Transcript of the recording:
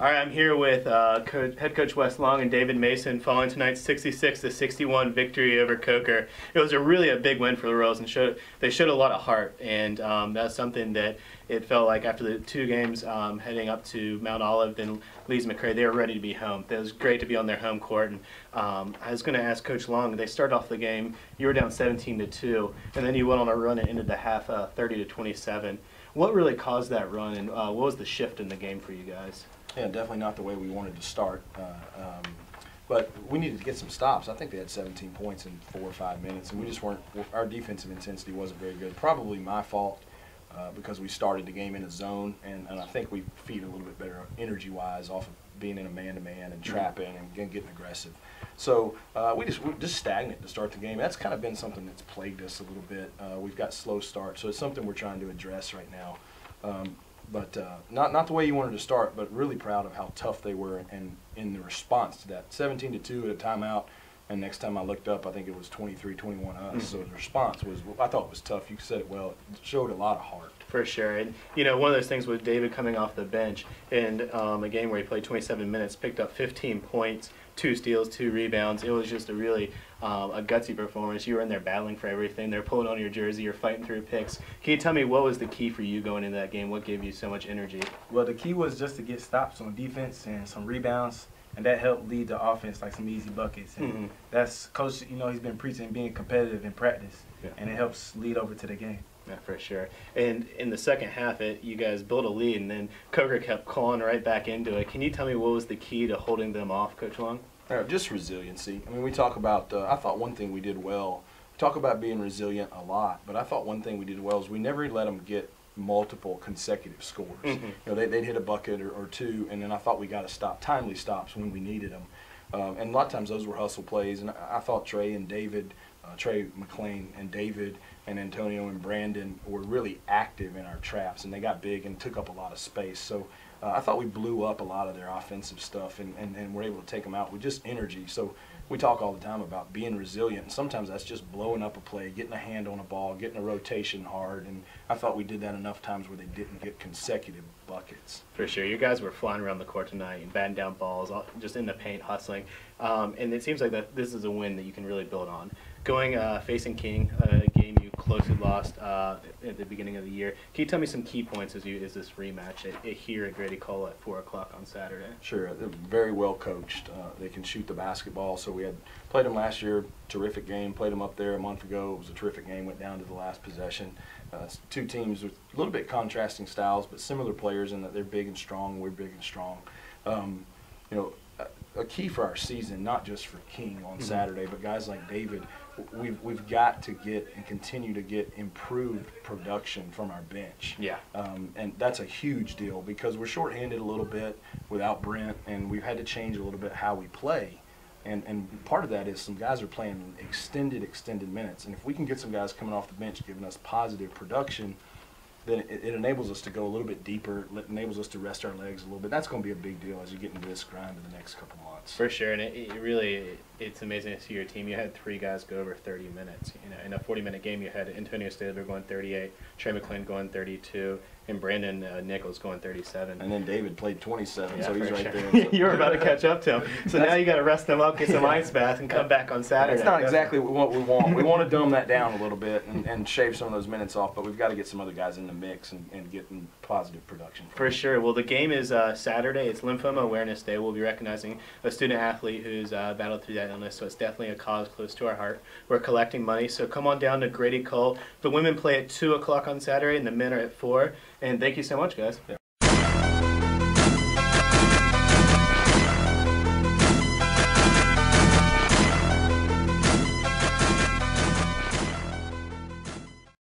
All right, I'm here with head coach Wes Long and David Mason following tonight's 66-61 victory over Coker. It was a big win for the Royals, and they showed a lot of heart, and that's something that it felt like after the two games heading up to Mount Olive, then Lees-McRae, they were ready to be home. It was great to be on their home court, and I was going to ask Coach Long, they started off the game, you were down 17-2, and then you went on a run and ended the half 30-27. What really caused that run, and what was the shift in the game for you guys? Yeah, definitely not the way we wanted to start, but we needed to get some stops. I think they had 17 points in 4 or 5 minutes, and we just weren't. Our defensive intensity wasn't very good. Probably my fault because we started the game in a zone, and I think we feed a little bit better energy-wise off of being in a man-to-man and trapping and getting aggressive. So we're just stagnant to start the game. That's kind of been something that's plagued us a little bit. We've got slow starts, so it's something we're trying to address right now. But not the way you wanted to start, but really proud of how tough they were and in the response to that. 17-2 at a timeout, and next time I looked up, I think it was 23-21 us. So the response was, I thought it was tough. You said it well. It showed a lot of heart. For sure. And, you know, one of those things with David coming off the bench in a game where he played 27 minutes, picked up 15 points, 2 steals, 2 rebounds. It was just a really a gutsy performance. You were in there battling for everything. They're pulling on your jersey. You're fighting through picks. Can you tell me what was the key for you going into that game? What gave you so much energy? Well, the key was just to get stops on defense and some rebounds, and that helped lead the offense like some easy buckets. And that's Coach, you know, he's been preaching being competitive in practice, and it helps lead over to the game. Yeah, for sure. And in the second half, you guys built a lead, and then Coker kept calling right back into it. Can you tell me what was the key to holding them off, Coach Long? Just resiliency. I mean, we talk about, I thought one thing we did well, we talk about being resilient a lot, but I thought one thing we did well is we never let them get multiple consecutive scores. You know, they'd hit a bucket or two, and then I thought we got to stop, timely stops when we needed them. And a lot of times those were hustle plays, and I thought Trey and David, Trey McLean and David and Antonio and Brandon were really active in our traps, and they got big and took up a lot of space. So I thought we blew up a lot of their offensive stuff and were able to take them out with just energy. So we talk all the time about being resilient, and sometimes that's just blowing up a play, getting a hand on a ball, getting a rotation hard, and I thought we did that enough times where they didn't get consecutive buckets. For sure. You guys were flying around the court tonight and batting down balls, just in the paint, hustling, and it seems like that this is a win that you can really build on. Going facing King, a game you closely lost at the beginning of the year. Can you tell me some key points as this rematch here at Grady Cole at 4 o'clock on Saturday? Sure. They're very well coached. They can shoot the basketball. So we had played them last year, terrific game. Played them up there a month ago. It was a terrific game. Went down to the last possession. It's 2 teams with a little bit contrasting styles, but similar players in that they're big and strong. We're big and strong. You know, a key for our season, not just for King on Saturday, but guys like David, we've got to get and continue to get improved production from our bench. Yeah. And that's a huge deal because we're shorthanded a little bit without Brent, and we've had to change a little bit how we play. And part of that is some guys are playing extended minutes. And if we can get some guys coming off the bench giving us positive production, then it enables us to go a little bit deeper. It enables us to rest our legs a little bit. That's going to be a big deal as you get into this grind in the next couple months. For sure, and it's amazing to see your team. You had 3 guys go over 30 minutes. You know, in a 40-minute game, you had Antonio Stabler going 38, Trey McLean going 32, and Brandon Nichols going 37. And then David played 27, yeah, so he's right sure. there. So. You were about to catch up to him. So now you got to rest them up, get some ice bath, and come back on Saturday. That's not exactly what we want. We want to dumb that down a little bit and shave some of those minutes off, but we've got to get some other guys in the mix and get positive production. For sure. Well, the game is Saturday. It's Lymphoma Awareness Day. We'll be recognizing a student-athlete who's battled through that illness, so it's definitely a cause close to our heart. We're collecting money, so come on down to Grady Cole. The women play at 2 o'clock on Saturday, and the men are at 4. And thank you so much, guys. Yeah.